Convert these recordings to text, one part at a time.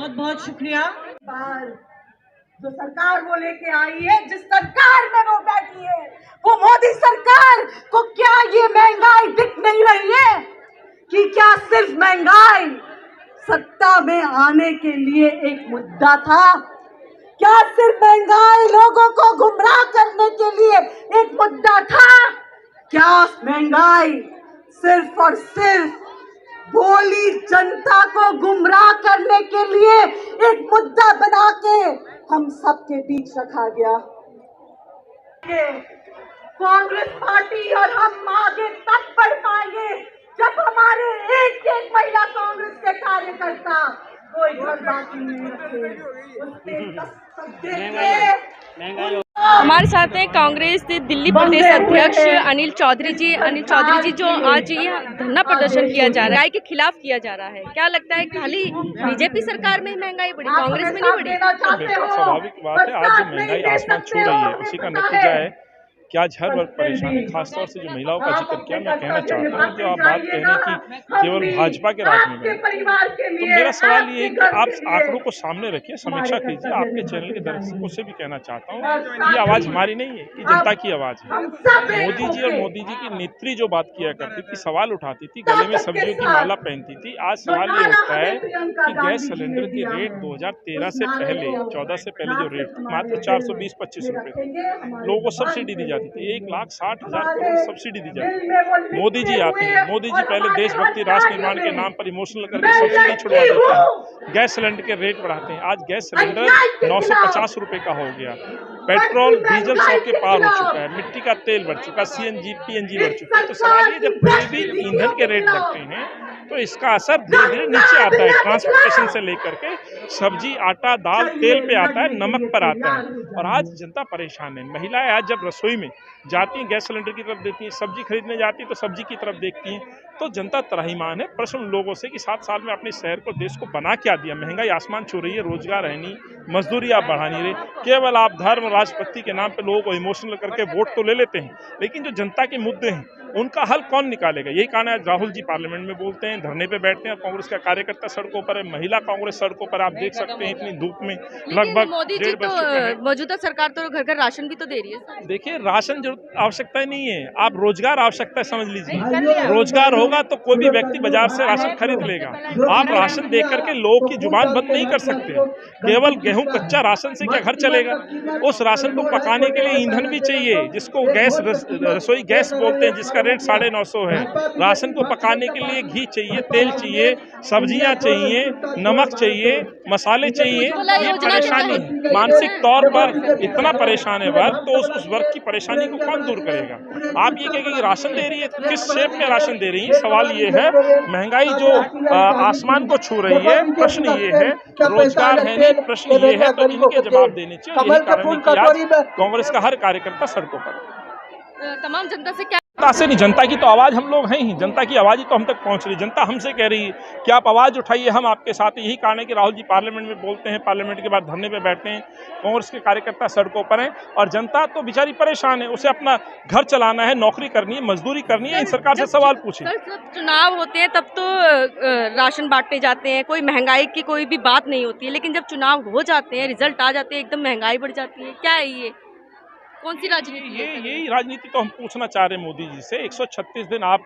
बहुत बहुत शुक्रिया। जो सरकार वो लेके आई है, जिस सरकार में वो बैठी है, वो मोदी सरकार को क्या ये महंगाई दिख नहीं रही है कि क्या सिर्फ महंगाई सत्ता में आने के लिए एक मुद्दा था? क्या सिर्फ महंगाई लोगों को गुमराह करने के लिए एक मुद्दा था? क्या महंगाई सिर्फ और सिर्फ भोली जनता को गुमराह करने के लिए एक मुद्दा बना के हम सबके बीच रखा गया? कांग्रेस पार्टी और हम आगे तब बढ़ पाएंगे जब हमारे एक एक महिला कांग्रेस के कार्यकर्ता कोई घर बाकी नहीं रखे। हमारे साथ हैं कांग्रेस के दिल्ली प्रदेश अध्यक्ष अनिल चौधरी जी। अनिल चौधरी जी, जो आज ये धरना प्रदर्शन किया जा रहा है, महंगाई के खिलाफ किया जा रहा है, क्या लगता है खाली बीजेपी सरकार में महंगाई बढ़ी, कांग्रेस में नहीं बढ़ी? स्वाभाविक बात है, आज जो महंगाई आसमान छू रही है उसी का नतीजा है कि आज हर वर्ग परेशान है। खासतौर से जो महिलाओं का जिक्र किया, मैं कहना चाहता हूँ जो आप बात कह रहे हैं कि केवल भाजपा के राज में तो मेरा सवाल ये है कि आप आंकड़ों को सामने रखिए, समीक्षा कीजिए। आपके चैनल के दर्शकों से भी कहना चाहता हूँ ये आवाज हमारी नहीं है, ये जनता की आवाज है। मोदी जी और मोदी जी की नेत्री जो बात किया करती थी, सवाल उठाती थी, गले में सब्जियों की माला पहनती थी, आज सवाल ये उठता है कि गैस सिलेंडर के रेट 2013 से पहले 14 से पहले जो रेट मात्र 420-25 रुपए थे, लोगों को सब्सिडी दी जाती थी, 1,60,000 करोड़ सब्सिडी दी जाती है। मोदी जी आते हैं, मोदी जी पहले देशभक्ति राष्ट्र निर्माण के नाम पर इमोशनल करके सब्सिडी छुड़वा देते हैं, गैस सिलेंडर के रेट बढ़ाते हैं। आज गैस सिलेंडर 950 रुपए का हो गया, पेट्रोल डीजल 100 के पार हो चुका है, मिट्टी का तेल बढ़ चुका, सीएनजी पीएनजी बढ़ चुका है। तो सवाल ये, जब कोई भी ईंधन के रेट बढ़ते हैं तो इसका असर धीरे धीरे नीचे आता है, ट्रांसपोर्टेशन से लेकर के सब्जी, आटा, दाल, तेल पे आता है, नमक पर आता है। और आज जनता परेशान है। महिलाएं आज जब रसोई में जाती हैं, गैस सिलेंडर की तरफ देखती हैं, सब्जी खरीदने जाती हैं तो सब्जी की तरफ देखती हैं, तो जनता त्राहिमाम है। प्रश्न लोगों से कि 7 साल में अपने शहर को, देश को बना क्या दिया? महंगाई आसमान छू रही है, रोजगार है नहीं, मजदूरी आप बढ़ा नहीं रहे, केवल आप धर्म राष्ट्रपति के नाम पे लोगों को इमोशनल करके वोट तो ले लेते हैं, लेकिन जो जनता के मुद्दे हैं उनका हल कौन निकालेगा? यही कारण है राहुल जी पार्लियामेंट में बोलते हैं, धरने पे बैठते हैं, कांग्रेस का कार्यकर्ता सड़कों पर है, महिला कांग्रेस सड़कों पर, आप देख सकते हैं इतनी धूप में लगभग मोदी जी तो मौजूदा सरकार तो घर घर राशन भी तो दे रही है। देखिए, राशन जरूरत आवश्यकता नहीं है, आप रोजगार आवश्यकता समझ लीजिए। रोजगार होगा तो कोई भी व्यक्ति बाजार से राशन खरीद लेगा। आप राशन देख करके लोगों की जुबान बंद नहीं कर सकते। केवल गेहूं कच्चा राशन से क्या घर चलेगा? उस राशन को पकाने के लिए ईंधन भी चाहिए, जिसको गैस रसोई गैस बोलते हैं, जिसका रेट 950 है। राशन को पकाने के लिए घी चाहिए, तेल चाहिए, सब्जियां चाहिए, नमक चाहिए, मसाले चाहिए। ये परेशानी मानसिक तौर पर इतना परेशान है वर्ग, तो उस वर्ग की परेशानी को कौन दूर करेगा? आप ये कहेंगे कि राशन दे रही है, तो किस शेप में राशन दे रही है? सवाल ये है, महंगाई जो आसमान को छू रही है, प्रश्न ये है, रोजगार है नहीं, प्रश्न ये है, तो इनके जवाब देने चाहिए। यही कारण है कि आज कांग्रेस का हर कार्यकर्ता सड़कों पर। तमाम जनता से क्या? जनता से नहीं, जनता की तो आवाज हम लोग हैं ही, जनता की आवाज ही तो हम तक पहुंच रही है। जनता हमसे कह रही है कि आप आवाज उठाइए, हम आपके साथ। यही कारण है कि राहुल जी पार्लियामेंट में बोलते हैं, पार्लियामेंट के बाद धरने पे बैठते हैं, कांग्रेस के कार्यकर्ता सड़कों पर हैं, और जनता तो बेचारी परेशान है। उसे अपना घर चलाना है, नौकरी करनी है, मजदूरी करनी है। इन सरकार से सवाल पूछे। चुनाव होते हैं तब तो राशन बांटने जाते हैं, कोई महंगाई की कोई भी बात नहीं होती है, लेकिन जब चुनाव हो जाते हैं, रिजल्ट आ जाते हैं, एकदम महंगाई बढ़ जाती है। क्या है ये? कौन सी राजनीति? यही राजनीति तो हम पूछना चाह रहे हैं मोदी जी से। 136 दिन आप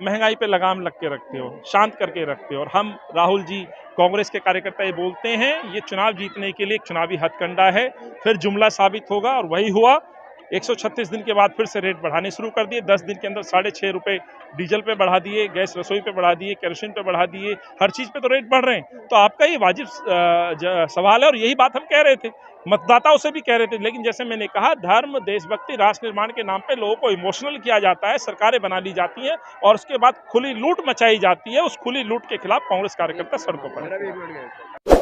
महंगाई पे लगाम लग के रखते हो, शांत करके रखते हो, और हम राहुल जी कांग्रेस के कार्यकर्ता ये बोलते हैं ये चुनाव जीतने के लिए एक चुनावी हथकंडा है, फिर जुमला साबित होगा, और वही हुआ। 136 दिन के बाद फिर से रेट बढ़ाने शुरू कर दिए। 10 दिन के अंदर 6.5 रुपये डीजल पे बढ़ा दिए, गैस रसोई पे बढ़ा दिए, केरोसिन पे बढ़ा दिए, हर चीज़ पे तो रेट बढ़ रहे हैं। तो आपका ये वाजिब सवाल है, और यही बात हम कह रहे थे, मतदाताओं से भी कह रहे थे। लेकिन जैसे मैंने कहा, धर्म, देशभक्ति, राष्ट्र निर्माण के नाम पे लोगों को इमोशनल किया जाता है, सरकारें बना ली जाती हैं, और उसके बाद खुली लूट मचाई जाती है। उस खुली लूट के खिलाफ कांग्रेस कार्यकर्ता सड़कों पर।